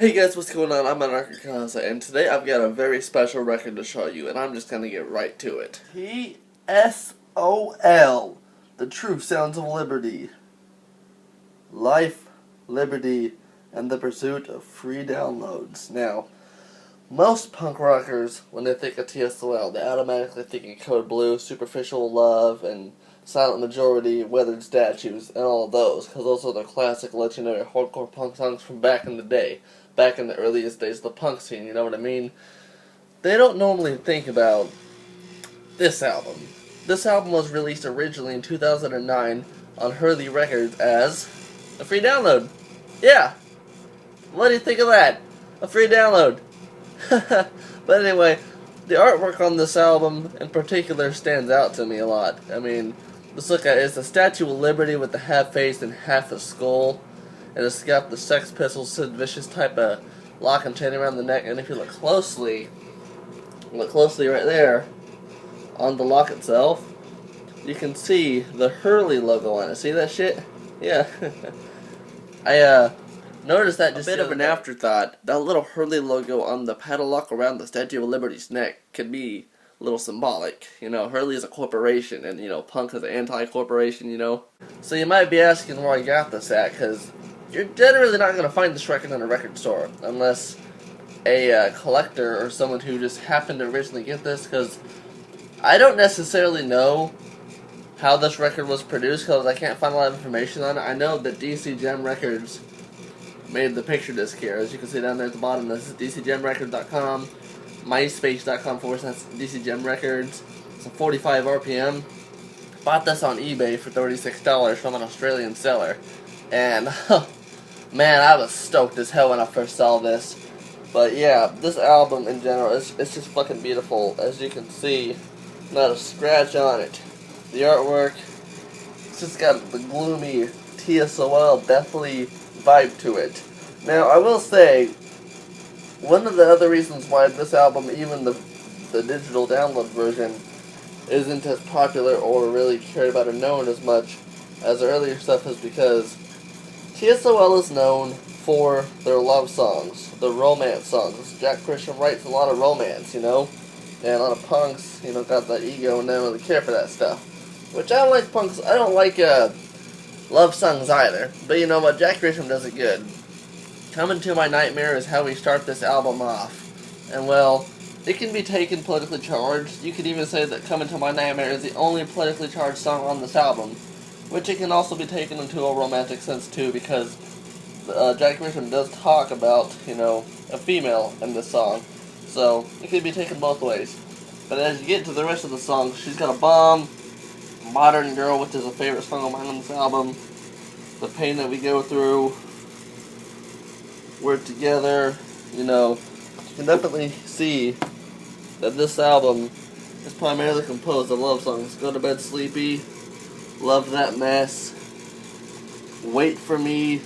Hey guys, what's going on? I'm Anarka, Akaza, and today I've got a very special record to show you, and I'm just gonna get right to it. TSOL, the true sounds of liberty. Life, liberty, and the pursuit of free downloads. Now, most punk rockers, when they think of TSOL, they automatically think of Code Blue, Superficial Love, and Silent Majority, Weathered Statues, and all of those, because those are the classic legendary hardcore punk songs from back in the day. Back in the earliest days of the punk scene, you know what I mean? They don't normally think about this album. This album was released originally in 2009 on Hurley Records as a free download. Yeah, what do you think of that? A free download. But anyway, the artwork on this album in particular stands out to me a lot. I mean, let's look at it. It's a Statue of Liberty with a half face and half a skull. And it's got the Sex Pistols, Sid Vicious type of lock and chain around the neck. And if you look closely right there, on the lock itself, you can see the Hurley logo on it. See that shit? Yeah. I noticed that just a bit of an afterthought. That little Hurley logo on the padlock around the Statue of Liberty's neck could be a little symbolic. You know, Hurley is a corporation, and, you know, punk is an anti-corporation, you know. So you might be asking where I got this at, because you're generally not going to find this record in a record store, unless a collector or someone who just happened to originally get this, because I don't necessarily know how this record was produced, because I can't find a lot of information on it. I know that DC Gem Records made the picture disc here. As you can see down there at the bottom, this is dcgemrecords.com, myspace.com/DC Gem Records. It's a 45 RPM. Bought this on eBay for $36 from an Australian seller. And, man, I was stoked as hell when I first saw this. But yeah, this album in general, it's just fucking beautiful. As you can see, not a scratch on it. The artwork, it's just got the gloomy TSOL deathly vibe to it. Now, I will say, one of the other reasons why this album, even the digital download version, isn't as popular or really cared about or known as much as the earlier stuff is because TSOL is known for their love songs, the romance songs. Jack Christian writes a lot of romance, you know, and a lot of punks, you know, got that ego and don't really care for that stuff. Which I don't like punks, I don't like love songs either, but you know what, Jack Grisham does it good. Come Into My Nightmare is how we start this album off, and well, it can be taken politically charged. You could even say that Come Into My Nightmare is the only politically charged song on this album, which it can also be taken into a romantic sense too, because Jack Grisham does talk about, you know, a female in this song, so it can be taken both ways. But as you get to the rest of the song, she's got a bomb, Modern Girl, which is a favorite song of mine on this album, The Pain That We Go Through, We're Together. You know, you can definitely see that this album is primarily composed of love songs. Go to Bed Sleepy, Love That Mess, Wait For Me,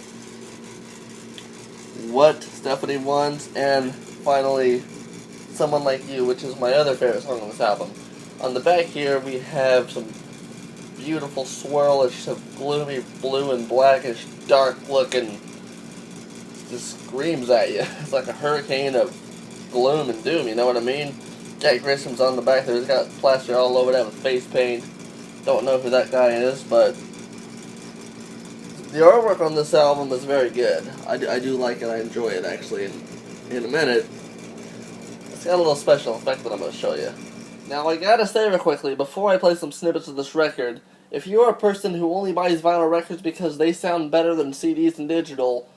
What Stephanie Wants, and finally, Someone Like You, which is my other favorite song on this album. On the back here, we have some beautiful swirlish of gloomy blue and blackish dark looking, just screams at you. It's like a hurricane of gloom and doom, you know what I mean? Jack Grisham's on the back there, he's got plaster all over that with face paint. Don't know who that guy is, but the artwork on this album is very good. I do like it, I enjoy it actually. In a minute, it's got a little special effect that I'm going to show you. Now, I gotta say real quickly, before I play some snippets of this record, if you're a person who only buys vinyl records because they sound better than CDs and digital,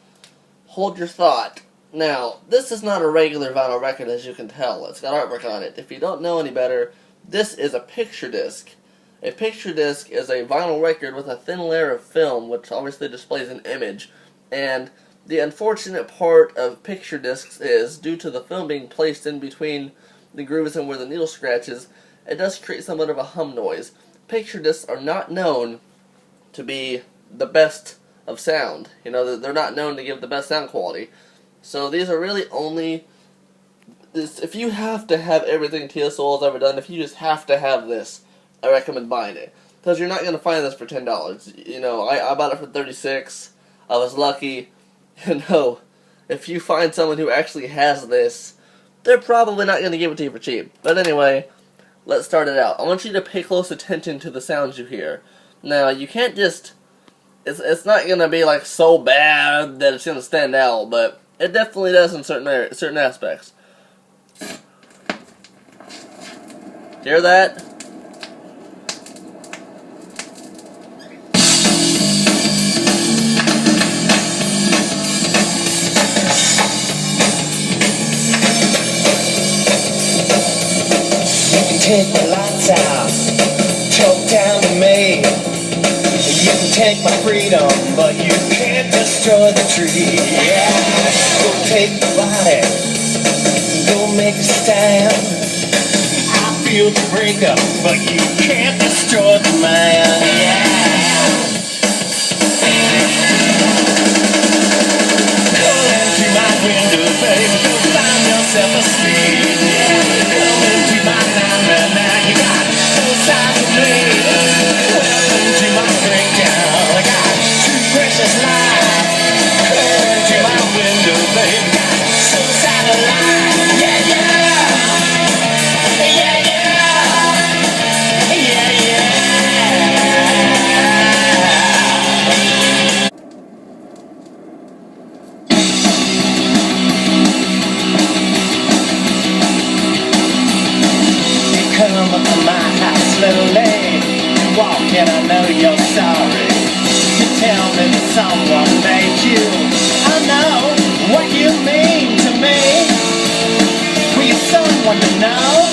hold your thought. Now, this is not a regular vinyl record, as you can tell. It's got artwork on it. If you don't know any better, this is a picture disc. A picture disc is a vinyl record with a thin layer of film, which obviously displays an image. And the unfortunate part of picture discs is, due to the film being placed in between the grooves and where the needle scratches, it does create somewhat of a hum noise. Picture discs are not known to be the best of sound. You know, they're not known to give the best sound quality. So these are really only, if you have to have everything TSOL has ever done, if you just have to have this, I recommend buying it. Because you're not going to find this for $10. You know, I bought it for $36. I was lucky. You know, if you find someone who actually has this, they're probably not going to give it to you for cheap. But anyway, let's start it out. I want you to pay close attention to the sounds you hear. Now, you can't just... It's not going to be like so bad that it's going to stand out, but it definitely does in certain aspects. Hear that? You can take my lights out, choke down to me. You can take my freedom, but you can't destroy the tree. Yeah, go take the body, go make a stand. I feel the breakup, but you can't destroy the man. Yeah. Come into my window, baby, go find yourself a sleep. Yeah. Come into my nightmare now, you got both sides of me. Welcome to my breakdown, I got two precious lives. Come into my window, baby, got suicidal life. Yeah, yeah. Yeah, yeah. Yeah, yeah. You come up to my house slowly, walk and I know you're sorry. You tell me that someone made you. I know what you mean to me. Were you someone to know?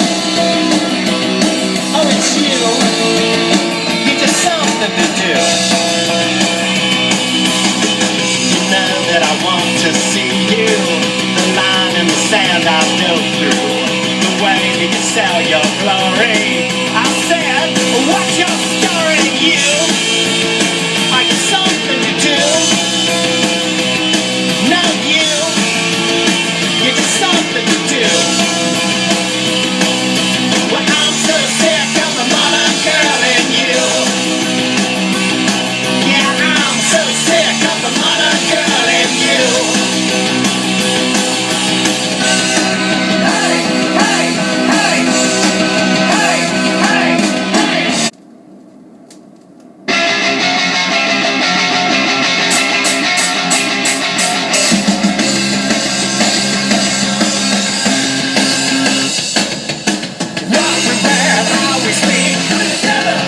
Oh, it's you. You're just something to do. You know that I want to see you. The line in the sand I know through. The way that you sell your glory. I said, what's your story, you? Are you something to do? No, you. You're just something to do. Well, I'm so sick of the modern girl in you. Yeah, I'm so sick of the modern girl in you. Hey, hey, hey, hey, hey, hey. What we wear, how we speak together.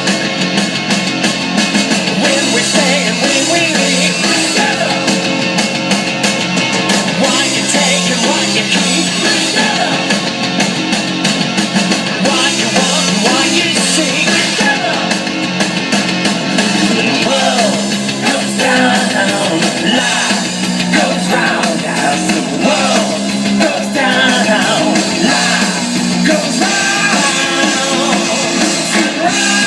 When we stay and when we leave together. What you take and what you keep together. What you want and what you seek together. The world goes down, life goes round as the world goes down, life goes round and round.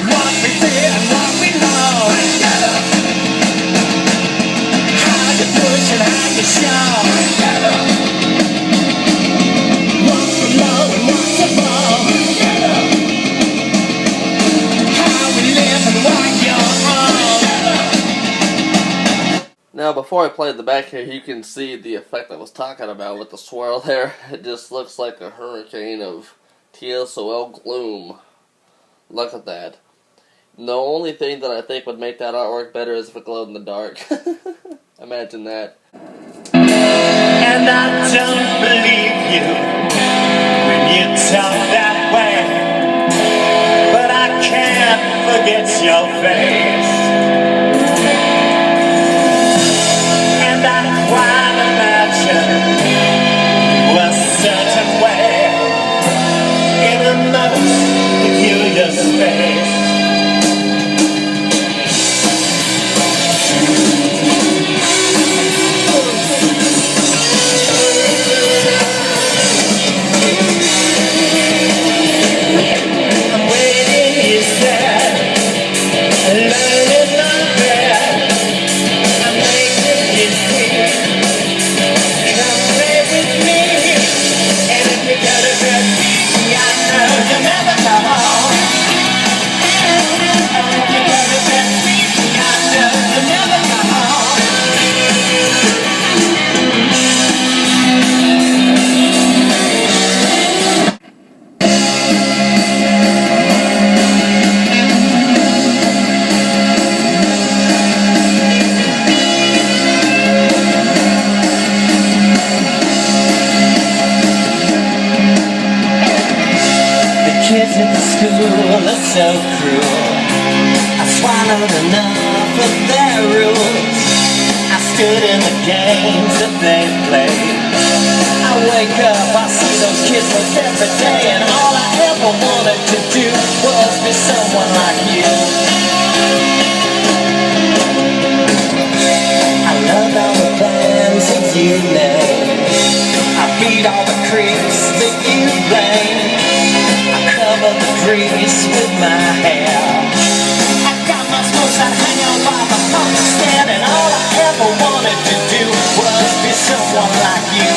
What we feel and what we know together. How you push and how you show together. What's below and what's above together. How we live and what you're on. Now, before I play the back here, you can see the effect I was talking about with the swirl there. It just looks like a hurricane of TSOL gloom. Look at that. The only thing that I think would make that artwork better is if it glowed in the dark. Imagine that. And I don't believe you when you talk that way, but I can't forget your face. And I quite imagine you a certain way in a most peculiar space. I'm waiting, you said, learning. at the school are so cruel. I swallowed enough of their rules. I stood in the games that they played. I wake up, I see those kids look every day, and all I ever wanted to do was be someone like you. I love all the bands that you name. I beat all the creeps that you blame. I cover the grease with my hair. I got my smokes out hanging by the pump stand, and all I ever wanted to do was be someone like you.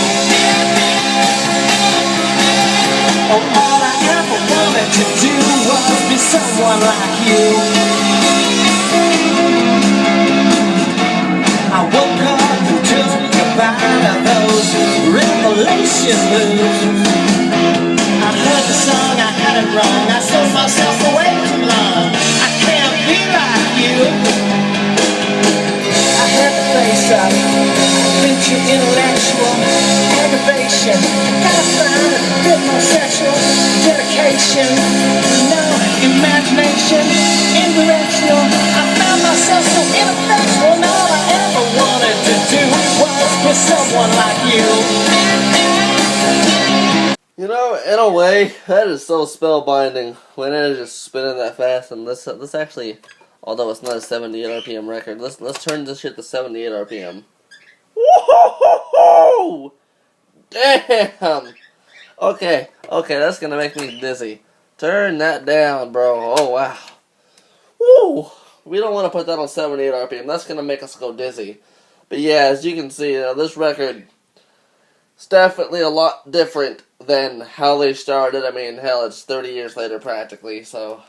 Oh, all I ever wanted to do was be someone like you. I woke up and took a bite of those Revelation blues. I heard the song, I had it wrong. I sold myself away too long. I can't be like you. I had to face up, I've been too intellectual. Aggravation, gotta find a bit more sexual. Dedication, no imagination. Indirectional, I found myself so ineffectual. And all I ever wanted to do was be someone like you. You know, in a way, that is so spellbinding when it is just spinning that fast. And let's actually, although it's not a 78 RPM record, let's turn this shit to 78 RPM. Whoa! Damn! Okay, that's gonna make me dizzy. Turn that down, bro. Oh, wow. Woo! We don't want to put that on 78 RPM. That's gonna make us go dizzy. But yeah, as you can see, this record is definitely a lot different than how they started. I mean, hell, it's 30 years later practically, so.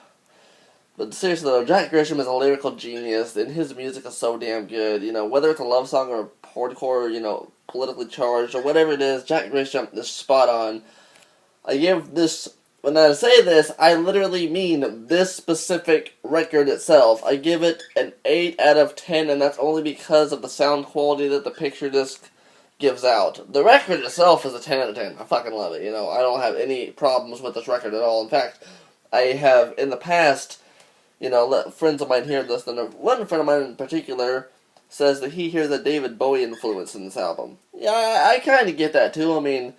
But seriously though, Jack Grisham is a lyrical genius, and his music is so damn good. You know, whether it's a love song or hardcore, you know, politically charged or whatever it is, Jack Grisham is spot on. I give this, when I say this, I literally mean this specific record itself. I give it an 8 out of 10, and that's only because of the sound quality that the picture disc gives out. The record itself is a 10 out of 10. I fucking love it. You know, I don't have any problems with this record at all. In fact, I have in the past, you know, let friends of mine hear this, and one friend of mine in particular says that he hears a David Bowie influence in this album. Yeah, I kind of get that too. I mean,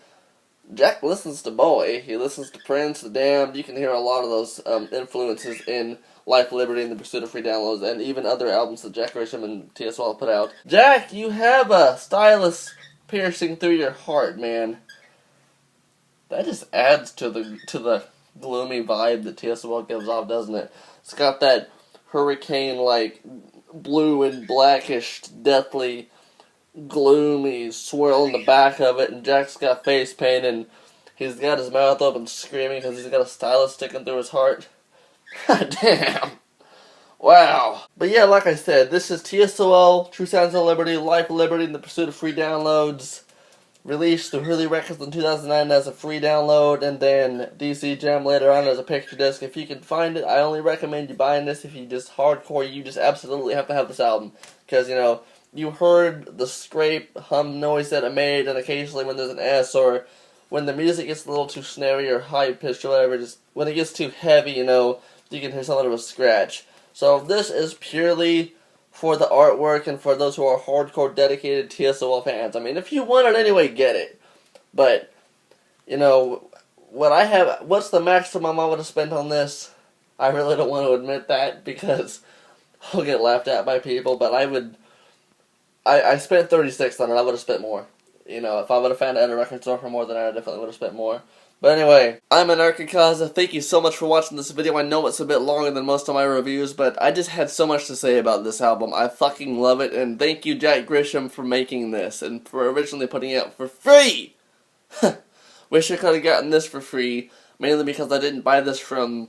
Jack listens to Bowie. He listens to Prince, The Damned. You can hear a lot of those influences in Life, Liberty, and the Pursuit of Free Downloads, and even other albums that Jack Grisham and TSOL put out. Jack, you have a stylus piercing through your heart, man. That just adds to the gloomy vibe that TSOL gives off, doesn't it? It's got that hurricane-like blue and blackish, deathly, gloomy swirl in the back of it, and Jack's got face paint, and he's got his mouth open screaming because he's got a stylus sticking through his heart. God damn. Wow. But yeah, like I said, this is TSOL, True Sounds of Liberty, Life, Liberty, and the Pursuit of Free Downloads. Released through Hurley Records in 2009 as a free download, and then DC Jam later on as a picture disc. If you can find it, I only recommend you buying this if you just hardcore, you just absolutely have to have this album. Because, you know, you heard the scrape, hum noise that it made, and occasionally when there's an S, or when the music gets a little too snary or high-pitched or whatever, just when it gets too heavy, you know, you can hear something of a scratch. So this is purely for the artwork and for those who are hardcore dedicated TSOL fans. I mean, if you want it anyway, get it. But, you know, what's the maximum I would have spent on this? I really don't want to admit that because I'll get laughed at by people, but I spent $36 on it. I would have spent more. You know, if I would have found it at a record store for more than that, I definitely would have spent more. But anyway, I'm Anarka Akaza. Thank you so much for watching this video. I know it's a bit longer than most of my reviews, but I just had so much to say about this album. I fucking love it, and thank you, Jack Grisham, for making this, and for originally putting it out for free! Wish I could have gotten this for free, mainly because I didn't buy this from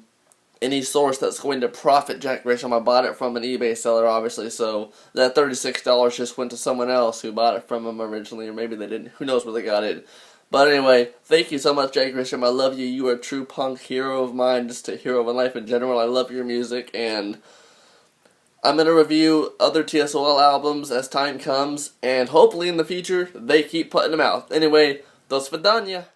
any source that's going to profit Jack Grisham. I bought it from an eBay seller, obviously, so that $36 just went to someone else who bought it from him originally, or maybe they didn't. Who knows where they got it. But anyway, thank you so much, Jack Grisham. I love you. You are a true punk hero of mine, just a hero of life in general. I love your music, and I'm going to review other TSOL albums as time comes, and hopefully in the future, they keep putting them out. Anyway, do svidaniya.